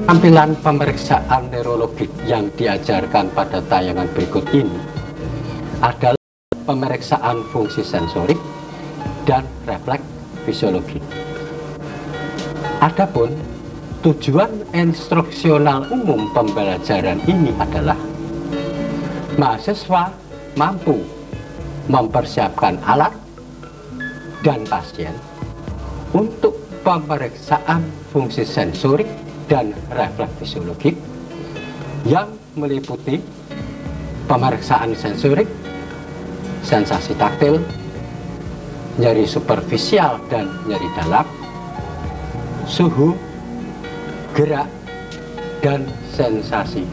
Tampilan pemeriksaan neurologik yang diajarkan pada tayangan berikut ini adalah pemeriksaan fungsi sensorik dan refleks fisiologi. Adapun tujuan instruksional umum pembelajaran ini adalah mahasiswa mampu mempersiapkan alat dan pasien untuk pemeriksaan fungsi sensorik dan refleks fisiologik yang meliputi pemeriksaan sensorik, sensasi taktil, nyeri superficial dan nyeri dalam, suhu, gerak, dan sensasi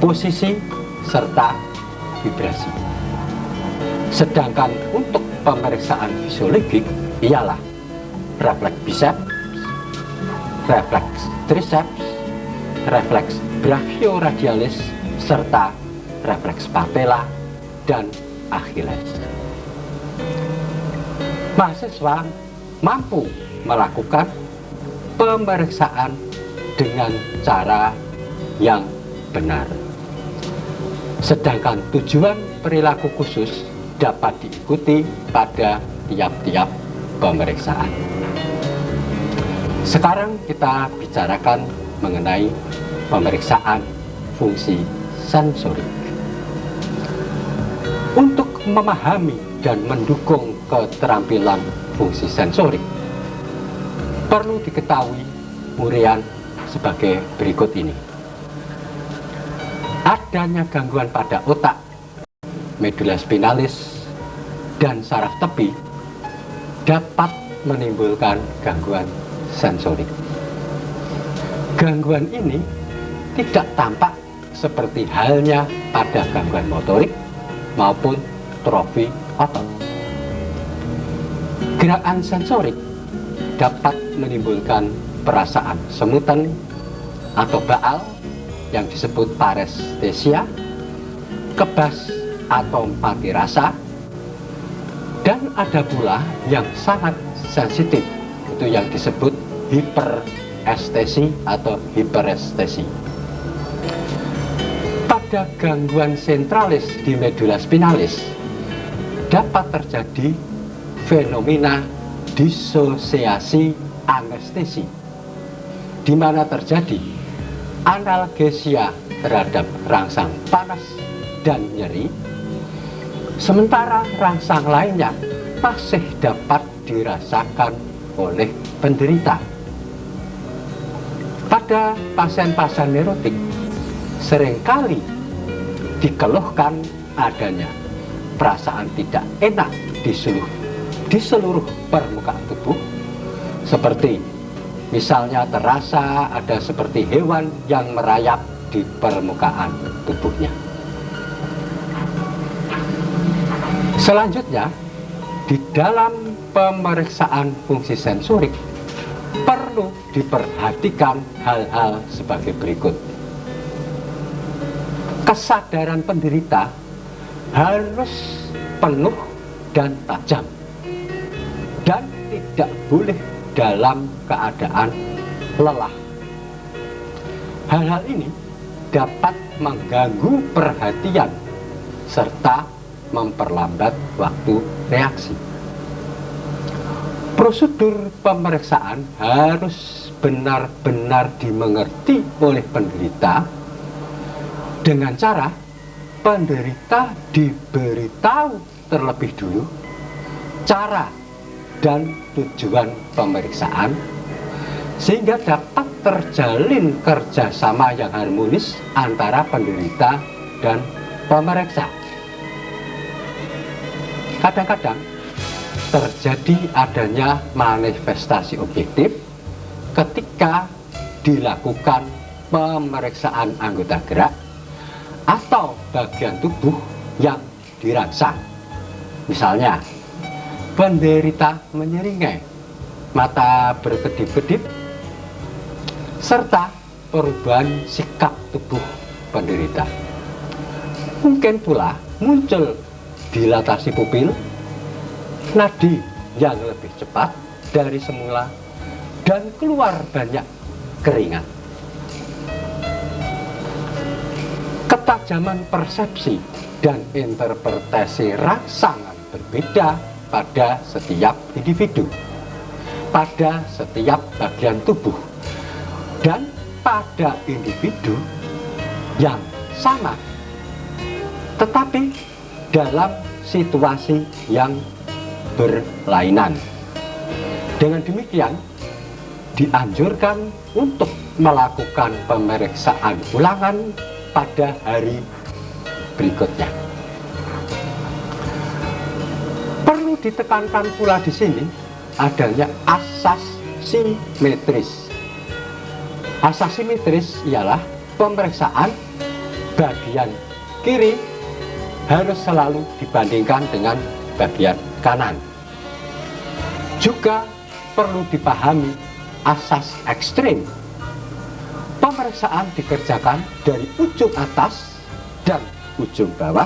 posisi serta vibrasi. Sedangkan untuk pemeriksaan fisiologik ialah refleks biceps, refleks triceps, refleks brachioradialis, serta refleks patella dan Achilles. Mahasiswa mampu melakukan pemeriksaan dengan cara yang benar. Sedangkan tujuan perilaku khusus dapat diikuti pada tiap-tiap pemeriksaan. Sekarang kita bicarakan mengenai pemeriksaan fungsi sensorik. Untuk memahami dan mendukung keterampilan fungsi sensorik, perlu diketahui uraian sebagai berikut ini. Adanya gangguan pada otak, medula spinalis, dan saraf tepi dapat menimbulkan gangguan sensorik. Gangguan ini tidak tampak seperti halnya pada gangguan motorik maupun trofi otot. Gerakan sensorik dapat menimbulkan perasaan semutan atau baal yang disebut parestesia, kebas atau mati rasa, dan ada pula yang sangat sensitif, itu yang disebut hiperestesi atau hiperestesi. Pada gangguan sentralis di medula spinalis dapat terjadi fenomena disosiasi anestesi, di mana terjadi analgesia terhadap rangsang panas dan nyeri, sementara rangsang lainnya masih dapat dirasakan oleh penderita. Pada pasien-pasien neurotik seringkali dikeluhkan adanya perasaan tidak enak di seluruh permukaan tubuh, seperti misalnya terasa ada seperti hewan yang merayap di permukaan tubuhnya. Selanjutnya, di dalam pemeriksaan fungsi sensorik perlu diperhatikan hal-hal sebagai berikut. Kesadaran penderita harus penuh dan tajam dan tidak boleh dalam keadaan lelah. Hal-hal ini dapat mengganggu perhatian serta memperlambat waktu reaksi. Prosedur pemeriksaan harus benar-benar dimengerti oleh penderita dengan cara penderita diberitahu terlebih dulu cara dan tujuan pemeriksaan, sehingga dapat terjalin kerjasama yang harmonis antara penderita dan pemeriksa. Kadang-kadang terjadi adanya manifestasi objektif ketika dilakukan pemeriksaan anggota gerak atau bagian tubuh yang dirangsang. Misalnya, penderita menyeringai, mata berkedip-kedip, serta perubahan sikap tubuh penderita. Mungkin pula muncul dilatasi pupil, nadi yang lebih cepat dari semula, dan keluar banyak keringat. Ketajaman persepsi dan interpretasi rangsangan berbeda pada setiap individu, pada setiap bagian tubuh, dan pada individu yang sama, tetapi dalam situasi yang berlainan. Dengan demikian, dianjurkan untuk melakukan pemeriksaan ulangan pada hari berikutnya. Perlu ditekankan pula di sini adanya asas simetris. Asas simetris ialah pemeriksaan bagian kiri harus selalu dibandingkan dengan bagian kanan. Juga perlu dipahami asas ekstrim. Pemeriksaan dikerjakan dari ujung atas dan ujung bawah,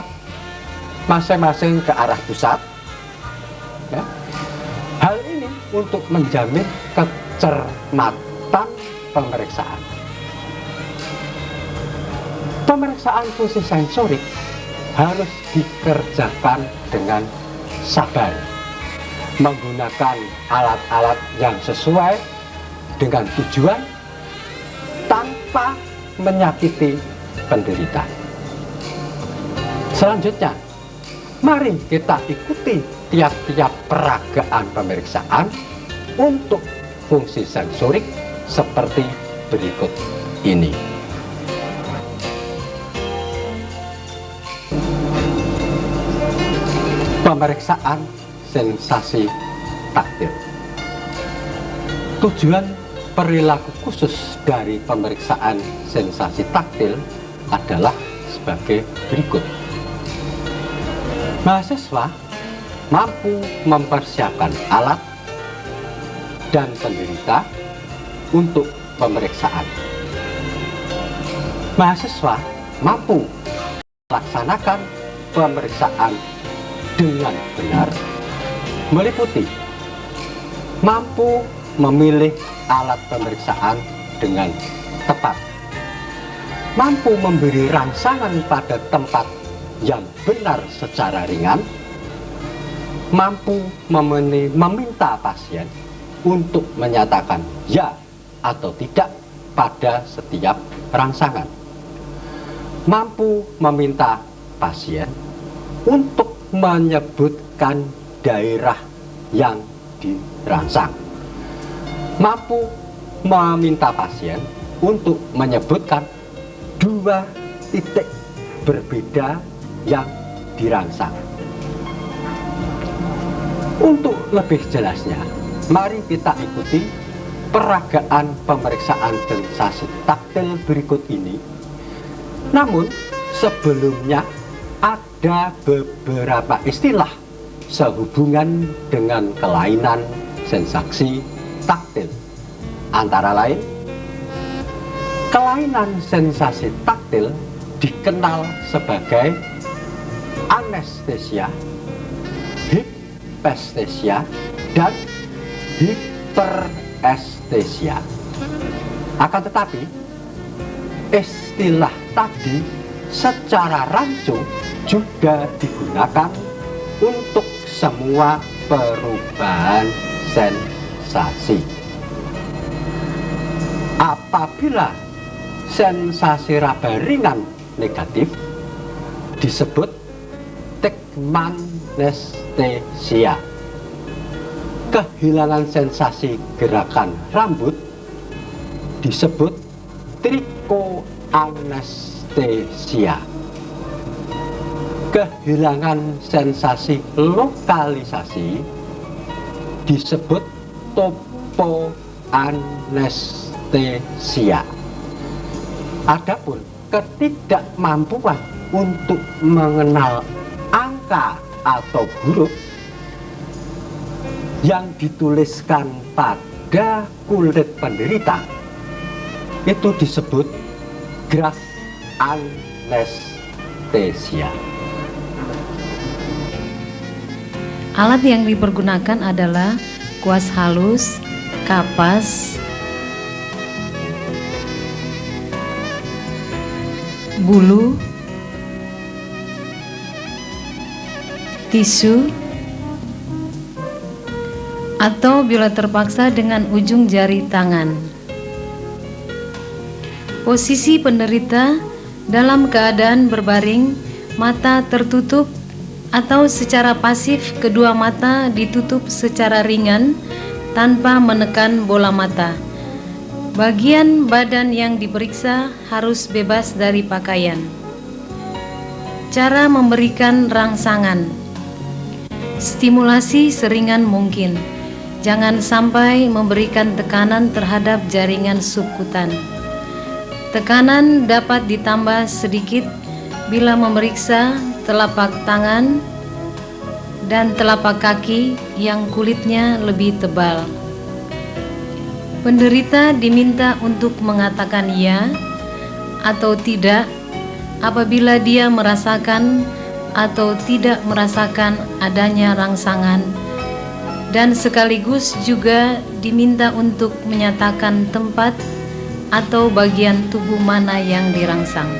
masing-masing ke arah pusat. Ya. Hal ini untuk menjamin kecermatan pemeriksaan. Pemeriksaan fungsi sensorik harus dikerjakan dengan sabar, menggunakan alat-alat yang sesuai dengan tujuan tanpa menyakiti penderita. Selanjutnya, mari kita ikuti tiap-tiap peragaan pemeriksaan untuk fungsi sensorik seperti berikut ini. Pemeriksaan sensasi taktil. Tujuan perilaku khusus dari pemeriksaan sensasi taktil adalah sebagai berikut. Mahasiswa mampu mempersiapkan alat dan penderita untuk pemeriksaan. Mahasiswa mampu melaksanakan pemeriksaan dengan benar, meliputi mampu memilih alat pemeriksaan dengan tepat, mampu memberi rangsangan pada tempat yang benar secara ringan, mampu meminta pasien untuk menyatakan ya atau tidak pada setiap rangsangan, mampu meminta pasien untuk menyebutkan daerah yang dirangsang, mampu meminta pasien untuk menyebutkan 2 titik berbeda yang dirangsang. Untuk lebih jelasnya, mari kita ikuti peragaan pemeriksaan sensasi taktil berikut ini. Namun sebelumnya ada beberapa istilah sehubungan dengan kelainan sensasi taktil. Antara lain, kelainan sensasi taktil dikenal sebagai anestesia, hipestesia, dan hiperestesia. Akan tetapi, istilah tadi secara rancu juga digunakan untuk semua perubahan sensasi. Apabila sensasi raba ringan negatif disebut tekmanestesia. Kehilangan sensasi gerakan rambut disebut trikoanestesia. Kehilangan sensasi lokalisasi disebut topoanestesia. Adapun ketidakmampuan untuk mengenal angka atau huruf yang dituliskan pada kulit penderita itu disebut graf anestesia. Alat yang dipergunakan adalah kuas halus, kapas, bulu, tisu, atau bila terpaksa dengan ujung jari tangan. Posisi penderita dalam keadaan berbaring, mata tertutup atau secara pasif kedua mata ditutup secara ringan tanpa menekan bola mata. Bagian badan yang diperiksa harus bebas dari pakaian. Cara memberikan rangsangan. Stimulasi seringan mungkin. Jangan sampai memberikan tekanan terhadap jaringan subkutan. Tekanan dapat ditambah sedikit bila memeriksa telapak tangan dan telapak kaki yang kulitnya lebih tebal. Penderita diminta untuk mengatakan ya atau tidak apabila dia merasakan atau tidak merasakan adanya rangsangan, dan sekaligus juga diminta untuk menyatakan tempat atau bagian tubuh mana yang dirangsang.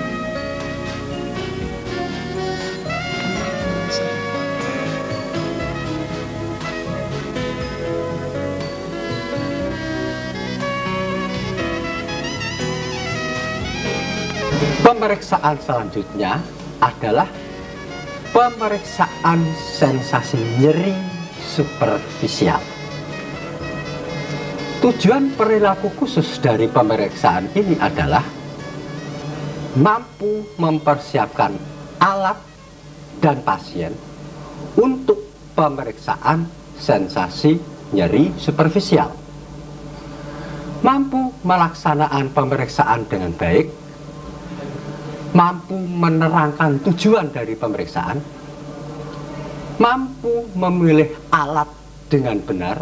Pemeriksaan selanjutnya adalah pemeriksaan sensasi nyeri superficial. Tujuan perilaku khusus dari pemeriksaan ini adalah mampu mempersiapkan alat dan pasien untuk pemeriksaan sensasi nyeri superficial. Mampu melaksanakan pemeriksaan dengan baik, mampu menerangkan tujuan dari pemeriksaan, mampu memilih alat dengan benar,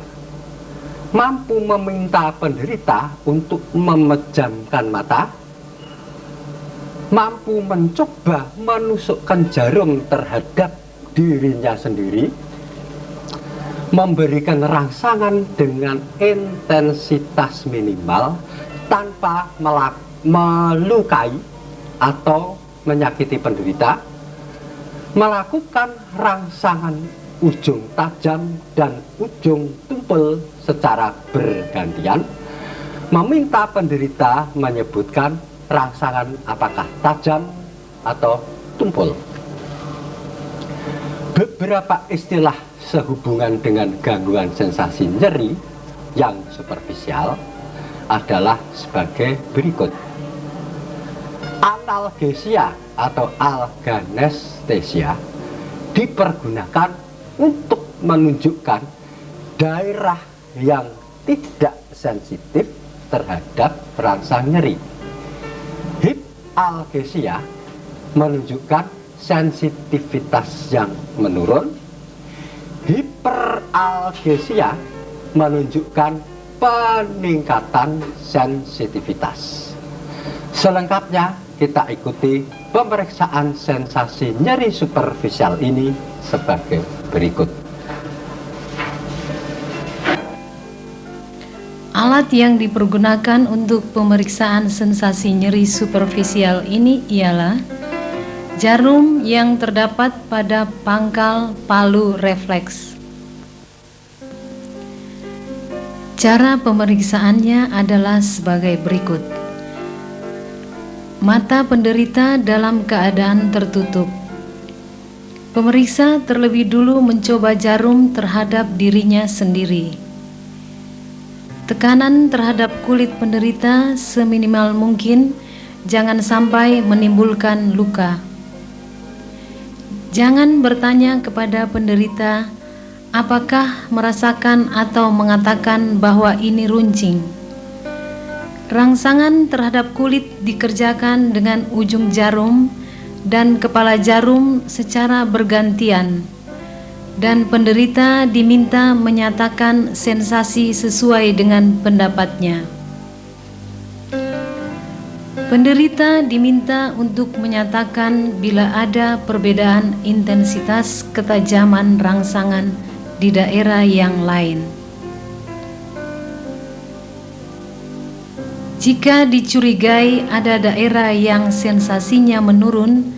mampu meminta penderita untuk memejamkan mata, mampu mencoba menusukkan jarum terhadap dirinya sendiri, memberikan rangsangan dengan intensitas minimal tanpa melukai atau menyakiti penderita, melakukan rangsangan ujung tajam dan ujung tumpul secara bergantian, meminta penderita menyebutkan rangsangan apakah tajam atau tumpul. Beberapa istilah sehubungan dengan gangguan sensasi nyeri yang superficial adalah sebagai berikut. Analgesia atau alganestesia dipergunakan untuk menunjukkan daerah yang tidak sensitif terhadap rangsang nyeri. Hipoalgesia menunjukkan sensitivitas yang menurun. Hiperalgesia menunjukkan peningkatan sensitivitas. Selengkapnya kita ikuti pemeriksaan sensasi nyeri superficial ini sebagai berikut. Alat yang dipergunakan untuk pemeriksaan sensasi nyeri superficial ini ialah jarum yang terdapat pada pangkal palu refleks. Cara pemeriksaannya adalah sebagai berikut. Mata penderita dalam keadaan tertutup. Pemeriksa terlebih dulu mencoba jarum terhadap dirinya sendiri. Tekanan terhadap kulit penderita seminimal mungkin, jangan sampai menimbulkan luka. Jangan bertanya kepada penderita apakah merasakan atau mengatakan bahwa ini runcing. Rangsangan terhadap kulit dikerjakan dengan ujung jarum dan kepala jarum secara bergantian, dan penderita diminta menyatakan sensasi sesuai dengan pendapatnya. Penderita diminta untuk menyatakan bila ada perbedaan intensitas ketajaman rangsangan di daerah yang lain. Jika dicurigai ada daerah yang sensasinya menurun,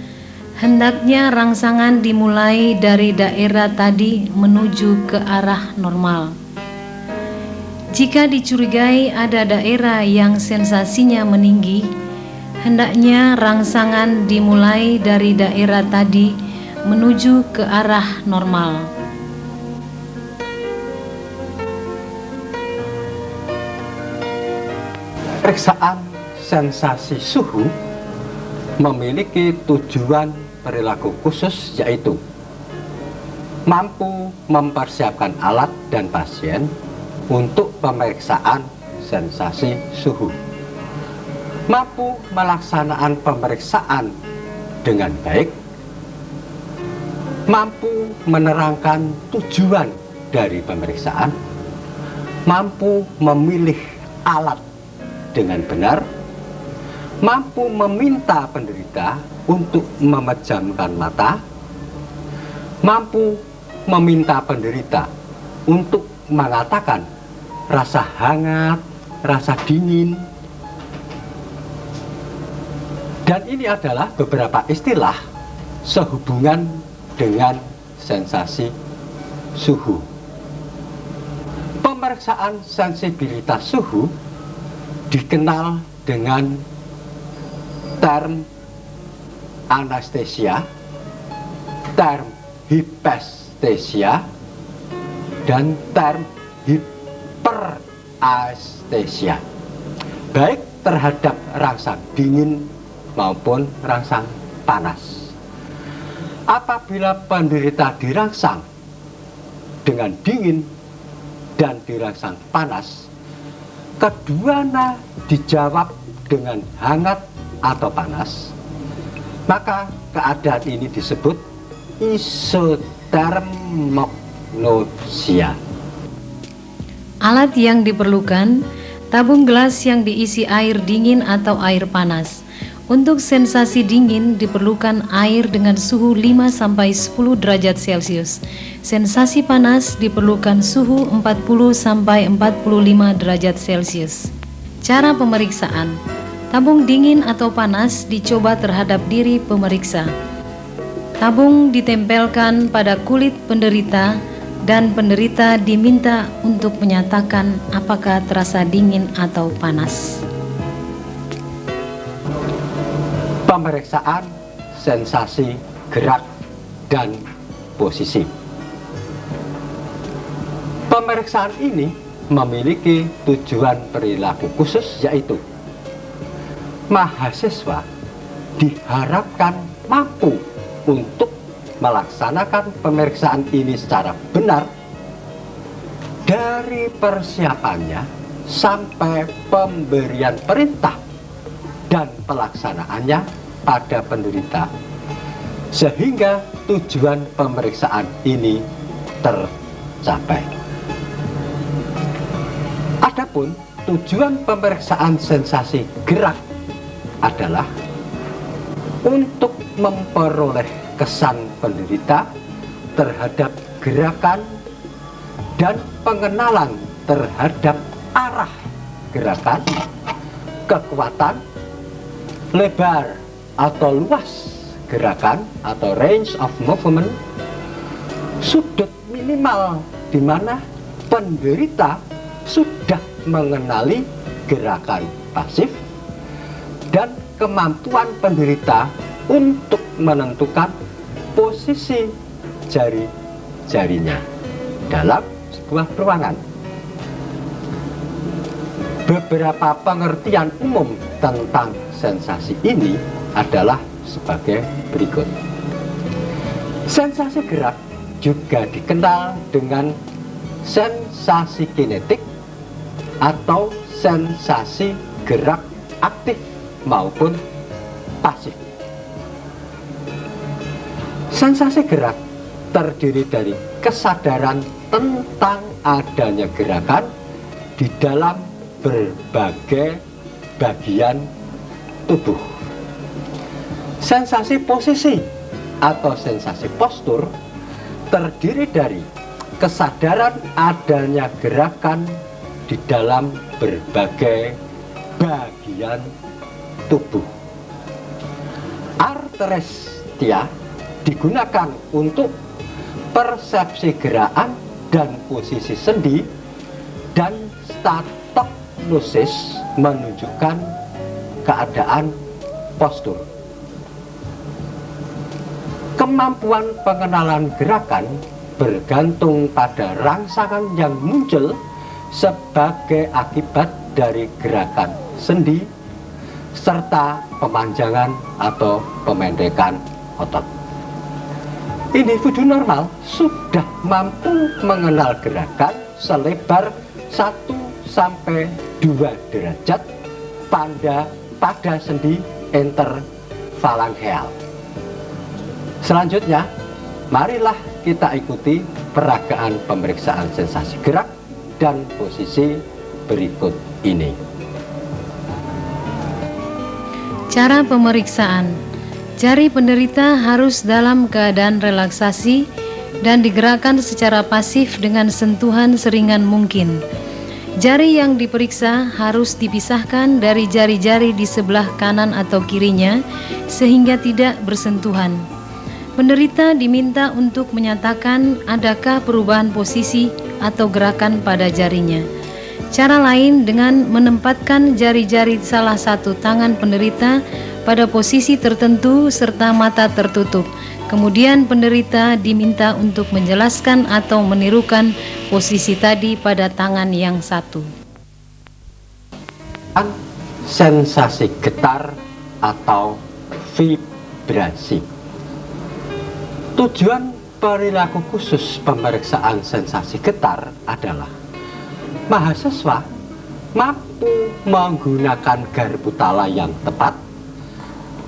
Hendaknya rangsangan dimulai dari daerah tadi menuju ke arah normal. Jika dicurigai ada daerah yang sensasinya meninggi, hendaknya rangsangan dimulai dari daerah tadi menuju ke arah normal. Pemeriksaan sensasi suhu memiliki tujuan perilaku khusus, yaitu mampu mempersiapkan alat dan pasien untuk pemeriksaan sensasi suhu, mampu melaksanakan pemeriksaan dengan baik, mampu menerangkan tujuan dari pemeriksaan, mampu memilih alat dengan benar, mampu meminta penderita untuk memejamkan mata, mampu meminta penderita untuk mengatakan rasa hangat, rasa dingin. Dan ini adalah beberapa istilah sehubungan dengan sensasi suhu. Pemeriksaan sensibilitas suhu dikenal dengan term anestesia, term hipestesia, dan term hiperestesia, baik terhadap rangsang dingin maupun rangsang panas. Apabila penderita dirangsang dengan dingin dan dirangsang panas, keduanya dijawab dengan hangat atau panas, maka keadaan ini disebut isotermognosia. Alat yang diperlukan: tabung gelas yang diisi air dingin atau air panas. Untuk sensasi dingin diperlukan air dengan suhu 5-10 derajat Celcius. Sensasi panas diperlukan suhu 40-45 derajat Celcius. Cara pemeriksaan: tabung dingin atau panas dicoba terhadap diri pemeriksa. Tabung ditempelkan pada kulit penderita dan penderita diminta untuk menyatakan apakah terasa dingin atau panas. Pemeriksaan sensasi gerak dan posisi. Pemeriksaan ini memiliki tujuan perilaku khusus, yaitu mahasiswa diharapkan mampu untuk melaksanakan pemeriksaan ini secara benar dari persiapannya sampai pemberian perintah dan pelaksanaannya pada penderita, sehingga tujuan pemeriksaan ini tercapai. Adapun tujuan pemeriksaan sensasi gerak adalah untuk memperoleh kesan penderita terhadap gerakan dan pengenalan terhadap arah gerakan, kekuatan, lebar atau luas gerakan atau range of movement, sudut minimal di mana penderita sudah mengenali gerakan pasif, dan kemampuan penderita untuk menentukan posisi jari-jarinya dalam sebuah ruangan. Beberapa pengertian umum tentang sensasi ini adalah sebagai berikut. Sensasi gerak juga dikenal dengan sensasi kinetik atau sensasi gerak aktif maupun pasif. Sensasi gerak terdiri dari kesadaran tentang adanya gerakan di dalam berbagai bagian tubuh. Sensasi posisi atau sensasi postur terdiri dari kesadaran adanya gerakan di dalam berbagai bagian tubuh. Arteries Prestia digunakan untuk persepsi gerakan dan posisi sendi, dan statognosis menunjukkan keadaan postur. Kemampuan pengenalan gerakan bergantung pada rangsangan yang muncul sebagai akibat dari gerakan sendi serta pemanjangan atau pemendekan otot. Individu normal sudah mampu mengenal gerakan selebar 1-2 derajat pada sendi interfalangeal. Selanjutnya, marilah kita ikuti peragaan pemeriksaan sensasi gerak dan posisi berikut ini. Cara pemeriksaan. Jari penderita harus dalam keadaan relaksasi dan digerakkan secara pasif dengan sentuhan seringan mungkin. Jari yang diperiksa harus dipisahkan dari jari-jari di sebelah kanan atau kirinya sehingga tidak bersentuhan. Penderita diminta untuk menyatakan adakah perubahan posisi atau gerakan pada jarinya. Cara lain dengan menempatkan jari-jari salah satu tangan penderita pada posisi tertentu serta mata tertutup. Kemudian penderita diminta untuk menjelaskan atau menirukan posisi tadi pada tangan yang satu. Sensasi getar atau vibrasi. Tujuan perilaku khusus pemeriksaan sensasi getar adalah mahasiswa mampu menggunakan garpu tala yang tepat,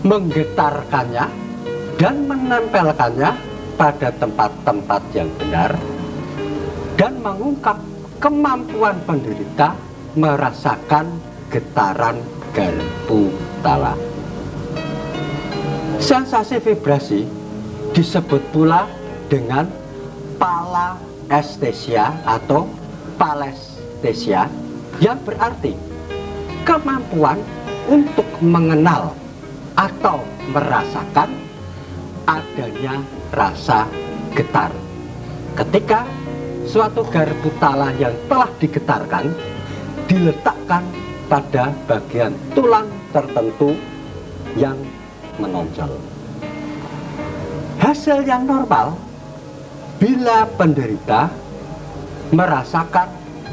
menggetarkannya dan menempelkannya pada tempat-tempat yang benar, dan mengungkap kemampuan penderita merasakan getaran garpu tala. Sensasi vibrasi disebut pula dengan palestesia atau palestesia, yang berarti kemampuan untuk mengenal atau merasakan adanya rasa getar ketika suatu garpu tala yang telah digetarkan diletakkan pada bagian tulang tertentu yang menonjol. Hasil yang normal bila penderita merasakan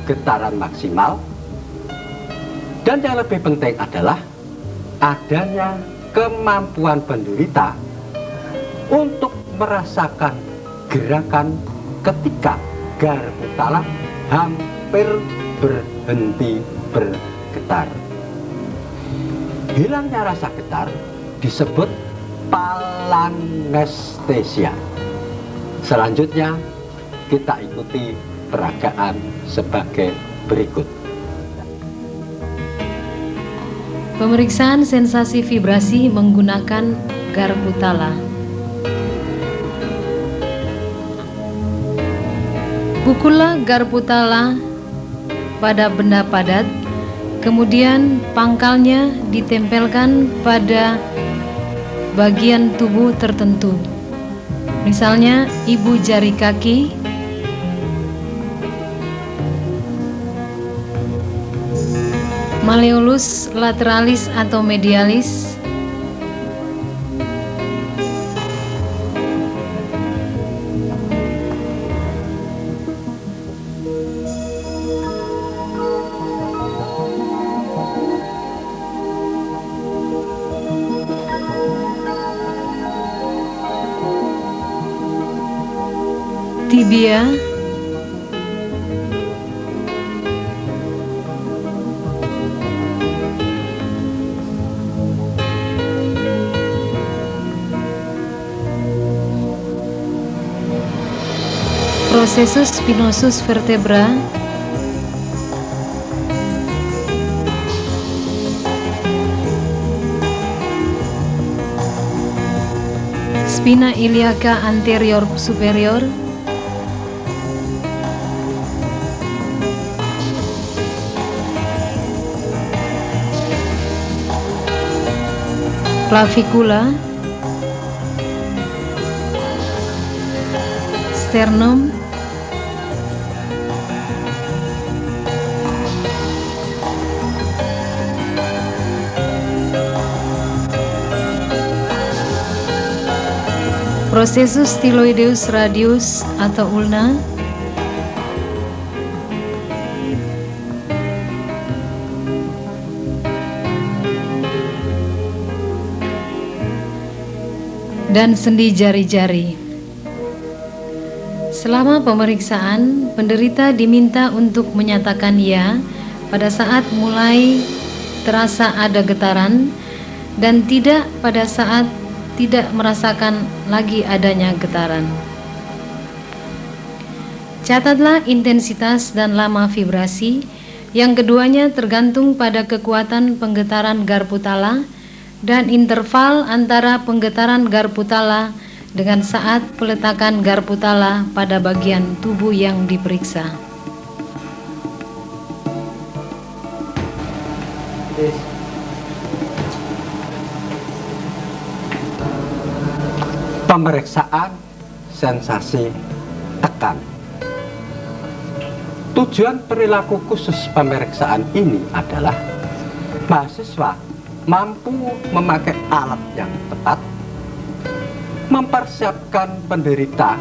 getaran maksimal, dan yang lebih penting adalah adanya kemampuan penderita untuk merasakan gerakan ketika garpu tala hampir berhenti bergetar. Hilangnya rasa getar disebut palanestesia. Selanjutnya kita ikuti peragaan sebagai berikut. Pemeriksaan sensasi vibrasi menggunakan garpu tala. Pukullah garpu tala pada benda padat, kemudian pangkalnya ditempelkan pada bagian tubuh tertentu. Misalnya ibu jari kaki, malleolus lateralis atau medialis, tibia, processus spinosus vertebra, spina iliaca anterior superior, clavicula, sternum, processus styloideus radius atau ulna, dan sendi jari-jari. Selama pemeriksaan, penderita diminta untuk menyatakan ya pada saat mulai terasa ada getaran dan tidak pada saat tidak merasakan lagi adanya getaran. Catatlah intensitas dan lama vibrasi, yang keduanya tergantung pada kekuatan penggetaran garpu tala dan interval antara penggetaran garpu tala dengan saat peletakan garpu tala pada bagian tubuh yang diperiksa. Pemeriksaan sensasi tekan. Tujuan perilaku khusus pemeriksaan ini adalah mahasiswa mampu memakai alat yang tepat, mempersiapkan penderita,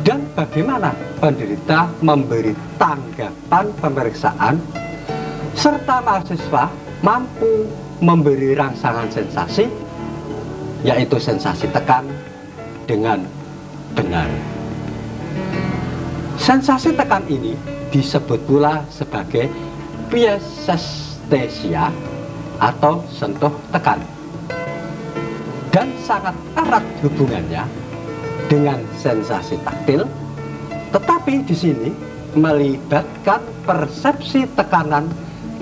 dan bagaimana penderita memberi tanggapan pemeriksaan, serta mahasiswa mampu memberi rangsangan sensasi, yaitu sensasi tekan, dengan benar. Sensasi tekan ini disebut pula sebagai piesestesia atau sentuh tekan, dan sangat erat hubungannya dengan sensasi taktil, tetapi di sini melibatkan persepsi tekanan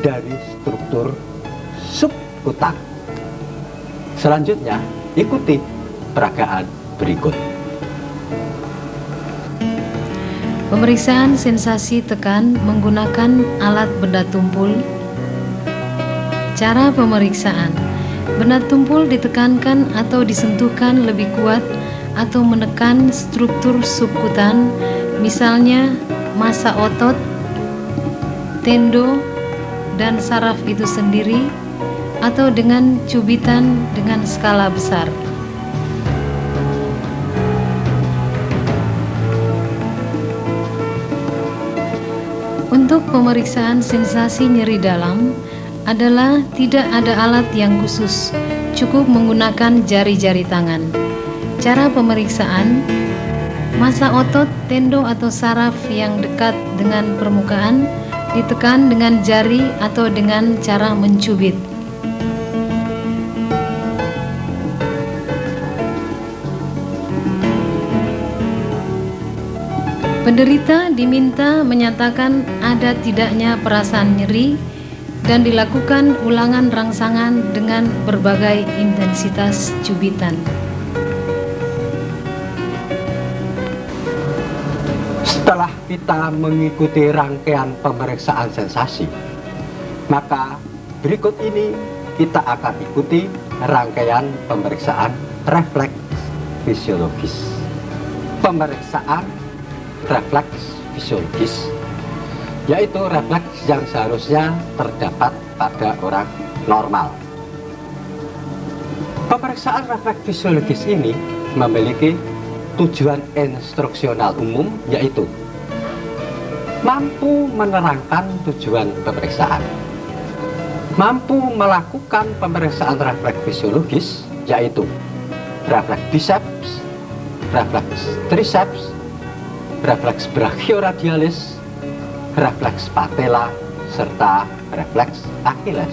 dari struktur subkutan. Selanjutnya, ikuti peragaan berikut. Pemeriksaan sensasi tekan menggunakan alat benda tumpul. Cara pemeriksaan: benda tumpul ditekankan atau disentuhkan lebih kuat atau menekan struktur subkutan, misalnya massa otot, tendo, dan saraf itu sendiri, atau dengan cubitan dengan skala besar. Untuk pemeriksaan sensasi nyeri dalam adalah tidak ada alat yang khusus, cukup menggunakan jari-jari tangan. Cara pemeriksaan: massa otot, tendo atau saraf yang dekat dengan permukaan ditekan dengan jari atau dengan cara mencubit. Penderita diminta menyatakan ada tidaknya perasaan nyeri dan dilakukan ulangan rangsangan dengan berbagai intensitas cubitan. Setelah kita mengikuti rangkaian pemeriksaan sensasi, maka berikut ini kita akan ikuti rangkaian pemeriksaan refleks fisiologis. Pemeriksaan refleks fisiologis yaitu refleks yang seharusnya terdapat pada orang normal. Pemeriksaan refleks fisiologis ini memiliki tujuan instruksional umum, yaitu mampu menerangkan tujuan pemeriksaan, mampu melakukan pemeriksaan refleks fisiologis, yaitu refleks biceps, refleks triceps, refleks brachioradialis, refleks patella, serta refleks Achilles.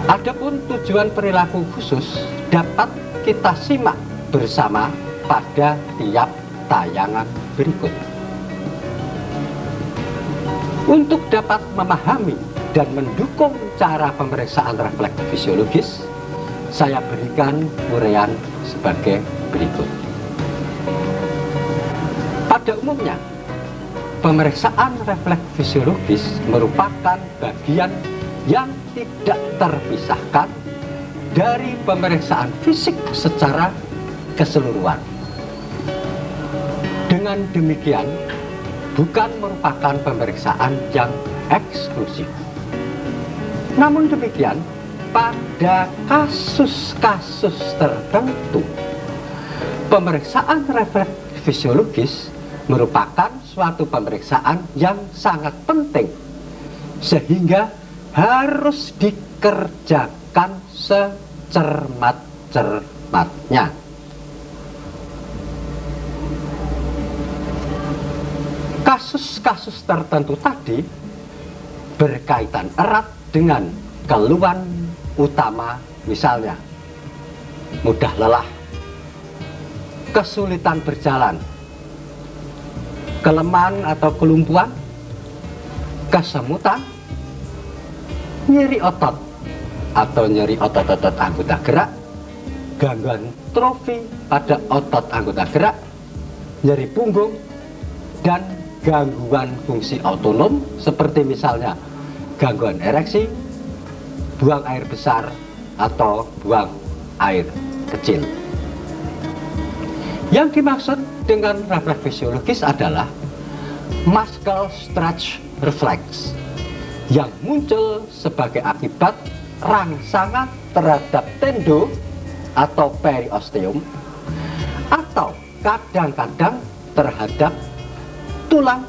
Adapun tujuan perilaku khusus dapat kita simak bersama pada tiap tayangan berikut. Untuk dapat memahami dan mendukung cara pemeriksaan refleks fisiologis, saya berikan uraian sebagai berikut. Pada umumnya, pemeriksaan refleks fisiologis merupakan bagian yang tidak terpisahkan dari pemeriksaan fisik secara keseluruhan. Dengan demikian, bukan merupakan pemeriksaan yang eksklusif. Namun demikian, pada kasus-kasus tertentu, pemeriksaan refleks fisiologis merupakan suatu pemeriksaan yang sangat penting, sehingga harus dikerjakan secermat-cermatnya. Kasus-kasus tertentu tadi berkaitan erat dengan keluhan utama, misalnya mudah lelah, kesulitan berjalan, kelemahan atau kelumpuhan, kesemutan, nyeri otot atau nyeri otot-otot anggota gerak, gangguan trofi pada otot anggota gerak, nyeri punggung, dan gangguan fungsi autonom seperti misalnya gangguan ereksi, buang air besar, atau buang air kecil. Yang dimaksud dengan refleks fisiologis adalah muscle stretch reflex yang muncul sebagai akibat rangsangan terhadap tendo atau periosteum, atau kadang-kadang terhadap tulang,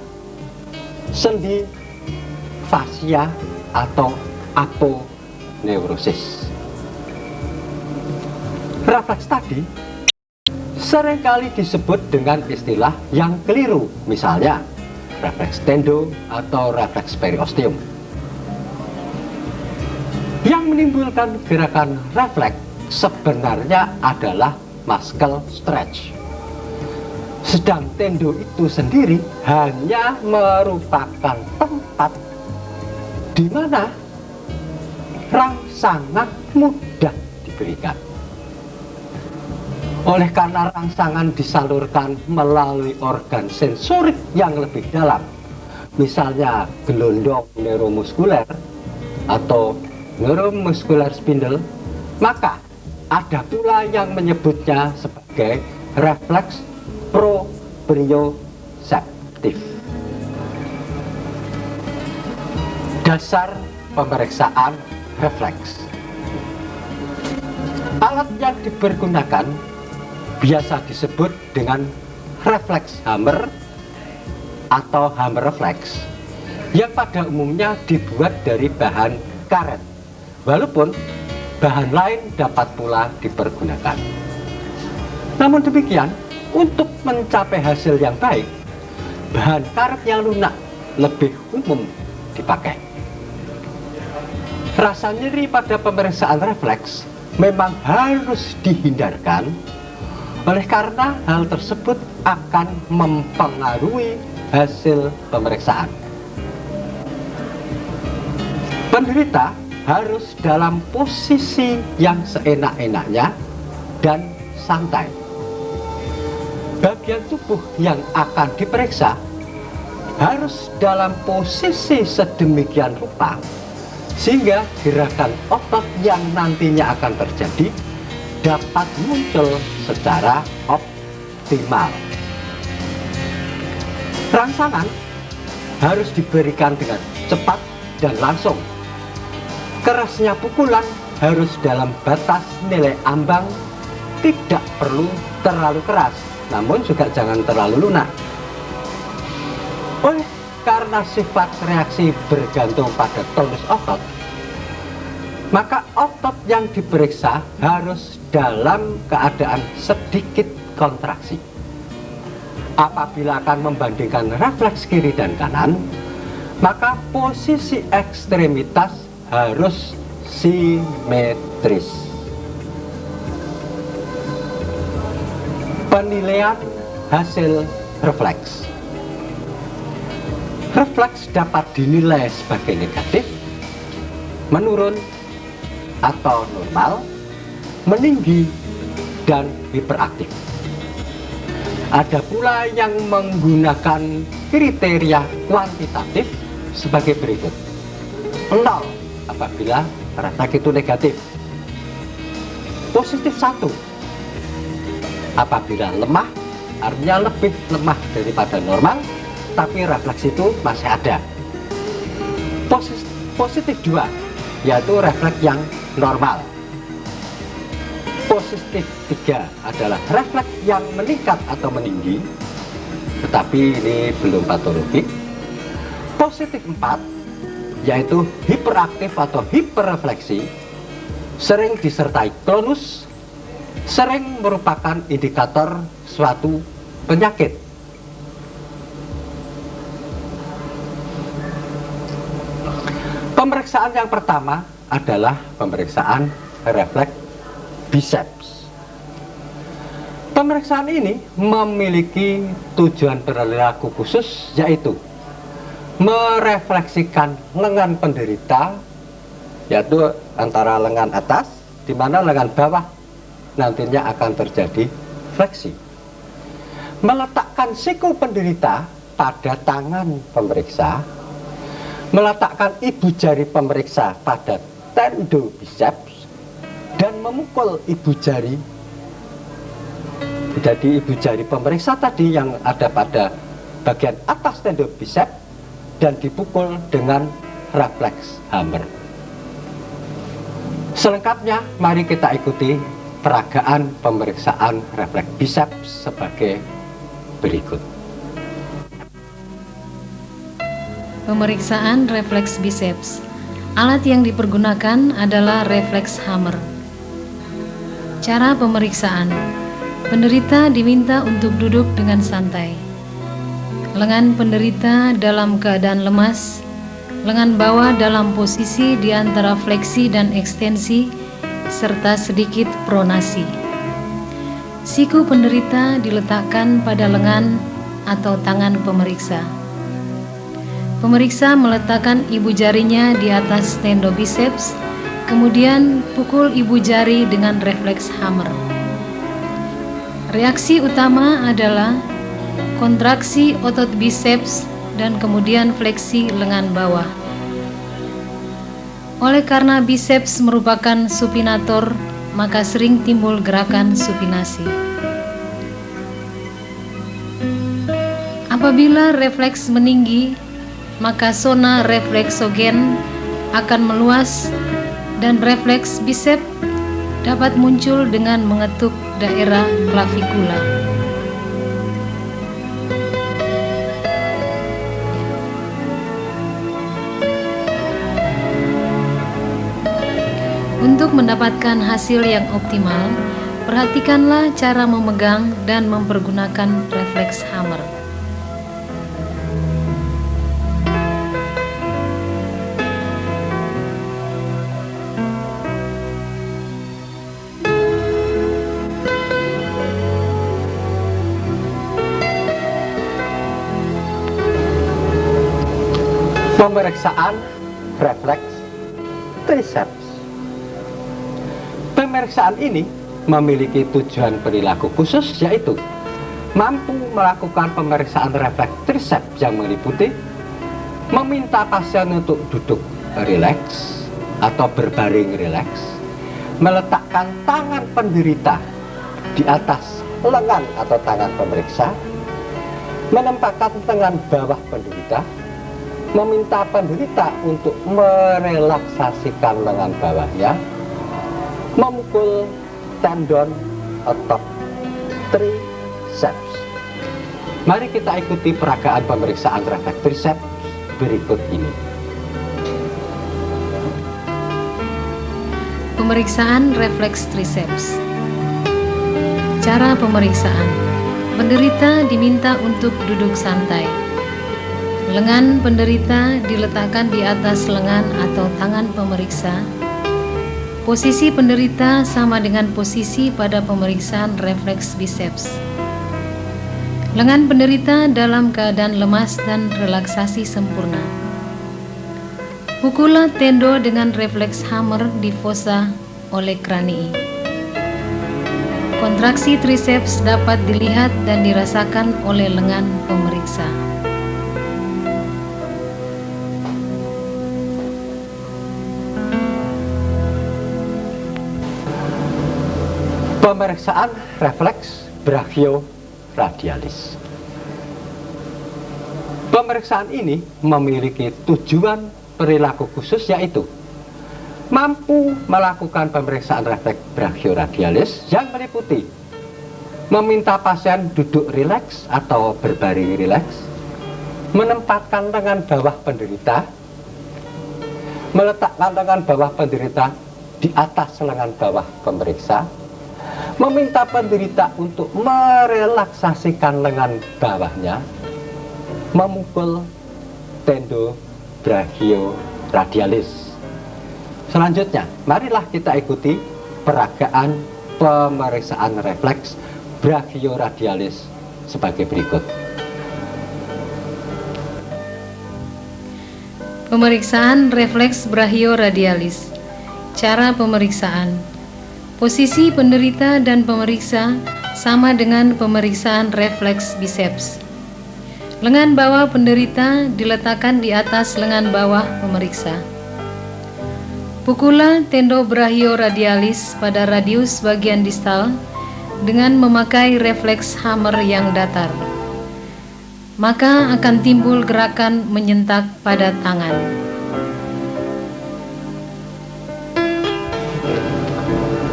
sendi, fascia, atau aponeurosis. Refleks tadi seringkali disebut dengan istilah yang keliru, misalnya refleks tendo atau refleks periosteum. Yang menimbulkan gerakan refleks sebenarnya adalah muscle stretch. Sedang tendo itu sendiri hanya merupakan tempat di mana rangsangan mudah diberikan. Oleh karena rangsangan disalurkan melalui organ sensorik yang lebih dalam, misalnya gelondong neuromuskuler atau neuromuscular spindle, maka ada pula yang menyebutnya sebagai refleks proprioceptif. Dasar pemeriksaan refleks. Alat yang dipergunakan biasa disebut dengan refleks hammer atau hammer reflex, yang pada umumnya dibuat dari bahan karet, walaupun bahan lain dapat pula dipergunakan. Namun demikian, untuk mencapai hasil yang baik, bahan karet yang lunak lebih umum dipakai. Rasa nyeri pada pemeriksaan refleks memang harus dihindarkan, oleh karena hal tersebut akan mempengaruhi hasil pemeriksaan. Penderita harus dalam posisi yang seenak-enaknya dan santai. Bagian tubuh yang akan diperiksa harus dalam posisi sedemikian rupa sehingga gerakan otot yang nantinya akan terjadi dapat muncul secara optimal. Rangsangan harus diberikan dengan cepat dan langsung. Kerasnya pukulan harus dalam batas nilai ambang, tidak perlu terlalu keras, namun juga jangan terlalu lunak. Oleh karena sifat reaksi bergantung pada tonus otot, maka otot yang diperiksa harus dalam keadaan sedikit kontraksi. Apabila akan membandingkan refleks kiri dan kanan, maka posisi ekstremitas harus simetris. Penilaian hasil refleks. Refleks dapat dinilai sebagai negatif, menurun atau normal, meninggi, dan hiperaktif. Ada pula yang menggunakan kriteria kuantitatif sebagai berikut. 0 apabila refleks itu negatif, positif 1 apabila lemah, artinya lebih lemah daripada normal, tapi refleks itu masih ada. Positif 2, yaitu refleks yang normal. Positif 3 adalah refleks yang meningkat atau meninggi, tetapi ini belum patologik. Positif 4, yaitu hiperaktif atau hiperrefleksi, sering disertai klonus, sering merupakan indikator suatu penyakit. Pemeriksaan yang pertama adalah pemeriksaan refleks biceps. Pemeriksaan ini memiliki tujuan perilaku khusus, yaitu merefleksikan lengan penderita, yaitu antara lengan atas, di mana lengan bawah nantinya akan terjadi fleksi. Meletakkan siku penderita pada tangan pemeriksa, meletakkan ibu jari pemeriksa pada tendo biceps, dan memukul ibu jari. Jadi ibu jari pemeriksa tadi yang ada pada bagian atas tendo biceps dan dipukul dengan refleks hammer. Selengkapnya mari kita ikuti peragaan pemeriksaan refleks biceps sebagai berikut. Pemeriksaan refleks biceps. Alat yang dipergunakan adalah refleks hammer. Cara pemeriksaan. Penderita diminta untuk duduk dengan santai. Lengan penderita dalam keadaan lemas, lengan bawah dalam posisi di antara fleksi dan ekstensi, serta sedikit pronasi. Siku penderita diletakkan pada lengan atau tangan pemeriksa. Pemeriksa meletakkan ibu jarinya di atas tendo biceps, kemudian pukul ibu jari dengan refleks hammer. Reaksi utama adalah kontraksi otot biceps dan kemudian fleksi lengan bawah. Oleh karena biceps merupakan supinator, maka sering timbul gerakan supinasi. Apabila refleks meninggi, maka zona refleksogen akan meluas dan refleks biceps dapat muncul dengan mengetuk daerah klavikula. Untuk mendapatkan hasil yang optimal, perhatikanlah cara memegang dan mempergunakan refleks hammer. Pemeriksaan refleks triceps. Pemeriksaan ini memiliki tujuan perilaku khusus, yaitu mampu melakukan pemeriksaan refleks triceps yang meliputi meminta pasien untuk duduk rileks atau berbaring rileks, meletakkan tangan penderita di atas lengan atau tangan pemeriksa, menempatkan lengan bawah penderita, meminta penderita untuk merelaksasikan lengan bawahnya, memukul tendon otot triceps. Mari kita ikuti peragaan pemeriksaan refleks triceps berikut ini. Pemeriksaan refleks triceps. Cara pemeriksaan. Penderita diminta untuk duduk santai. Lengan penderita diletakkan di atas lengan atau tangan pemeriksa. Posisi penderita sama dengan posisi pada pemeriksaan refleks biceps. Lengan penderita dalam keadaan lemas dan relaksasi sempurna. Pukullah tendo dengan refleks hammer di fossa oleh kranii. Kontraksi triceps dapat dilihat dan dirasakan oleh lengan pemeriksa. Pemeriksaan refleks radialis. Pemeriksaan ini memiliki tujuan perilaku khusus, yaitu mampu melakukan pemeriksaan refleks brachioradialis yang meliputi meminta pasien duduk rileks atau berbaring rileks, menempatkan lengan bawah penderita, meletakkan lengan bawah penderita di atas lengan bawah pemeriksa, meminta penderita untuk merelaksasikan lengan bawahnya, memukul tendo brachioradialis. Selanjutnya, marilah kita ikuti peragaan pemeriksaan refleks brachioradialis sebagai berikut. Pemeriksaan refleks brachioradialis. Cara pemeriksaan. Posisi penderita dan pemeriksa sama dengan pemeriksaan refleks biceps. Lengan bawah penderita diletakkan di atas lengan bawah pemeriksa. Pukulah tendo brachioradialis pada radius bagian distal dengan memakai refleks hammer yang datar. Maka akan timbul gerakan menyentak pada tangan.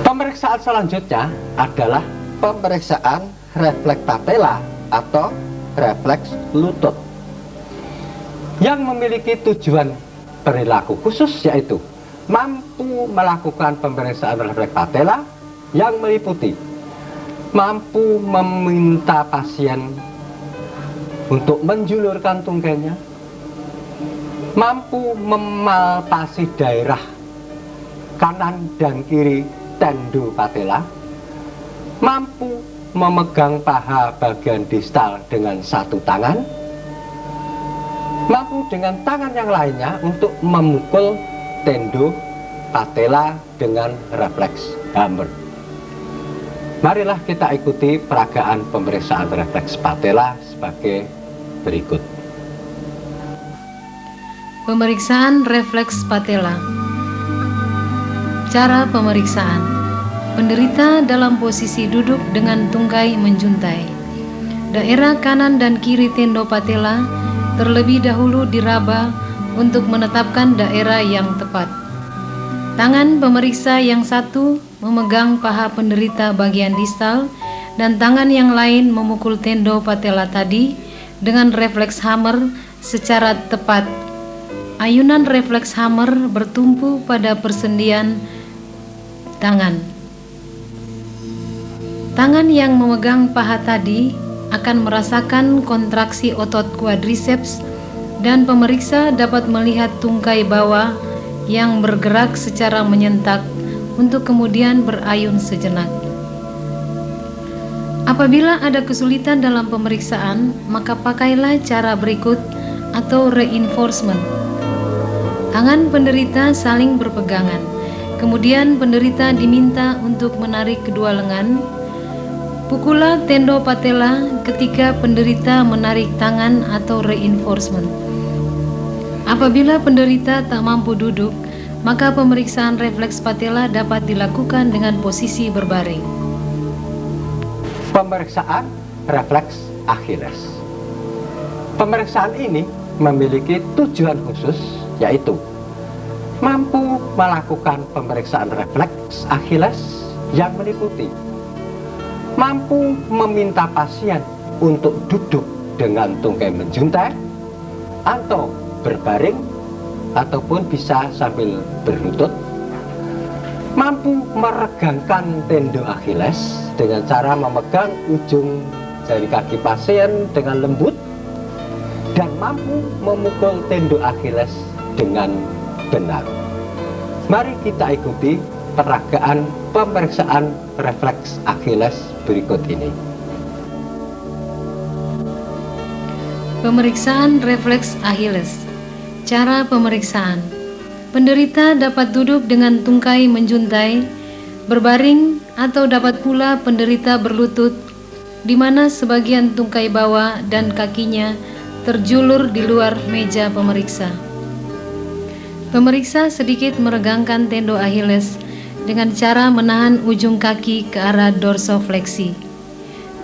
Pemeriksaan selanjutnya adalah pemeriksaan refleks patella atau refleks lutut yang memiliki tujuan perilaku khusus, yaitu mampu melakukan pemeriksaan refleks patella yang meliputi mampu meminta pasien untuk menjulurkan tungkainya, mampu memalpasi daerah kanan dan kiri tendo patella, mampu memegang paha bagian distal dengan satu tangan, mampu dengan tangan yang lainnya untuk memukul tendo patella dengan refleks hammer. Marilah kita ikuti peragaan pemeriksaan refleks patella sebagai berikut. Pemeriksaan refleks patella. Cara pemeriksaan. Penderita dalam posisi duduk dengan tungkai menjuntai. Daerah kanan dan kiri tendo patella terlebih dahulu diraba untuk menetapkan daerah yang tepat. Tangan pemeriksa yang satu memegang paha penderita bagian distal dan tangan yang lain memukul tendo patella tadi dengan refleks hammer secara tepat. Ayunan refleks hammer bertumpu pada persendian tangan. Tangan yang memegang paha tadi akan merasakan kontraksi otot quadriceps dan pemeriksa dapat melihat tungkai bawah yang bergerak secara menyentak untuk kemudian berayun sejenak. Apabila ada kesulitan dalam pemeriksaan, maka pakailah cara berikut atau reinforcement. Tangan penderita saling berpegangan. Kemudian penderita diminta untuk menarik kedua lengan. Pukullah tendo patella ketika penderita menarik tangan atau reinforcement. Apabila penderita tak mampu duduk, maka pemeriksaan refleks patella dapat dilakukan dengan posisi berbaring. Pemeriksaan refleks Achilles. Pemeriksaan ini memiliki tujuan khusus, yaitu mampu melakukan pemeriksaan refleks Achilles yang meliputi mampu meminta pasien untuk duduk dengan tungkai menjuntai atau berbaring ataupun bisa sambil berlutut, mampu meregangkan tendo Achilles dengan cara memegang ujung jari kaki pasien dengan lembut dan mampu memukul tendo Achilles dengan benar. Mari kita ikuti peragaan pemeriksaan refleks Achilles berikut ini. Pemeriksaan refleks Achilles. Cara pemeriksaan. Penderita dapat duduk dengan tungkai menjuntai, berbaring, atau dapat pula penderita berlutut, di mana sebagian tungkai bawah dan kakinya terjulur di luar meja pemeriksa. Pemeriksa sedikit meregangkan tendo Achilles dengan cara menahan ujung kaki ke arah dorsofleksi.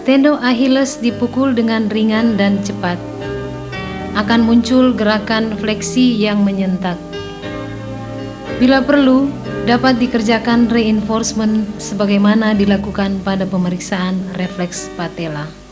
tendon Achilles dipukul dengan ringan dan cepat, akan muncul gerakan fleksi yang menyentak. Bila perlu, dapat dikerjakan reinforcement sebagaimana dilakukan pada pemeriksaan refleks patella.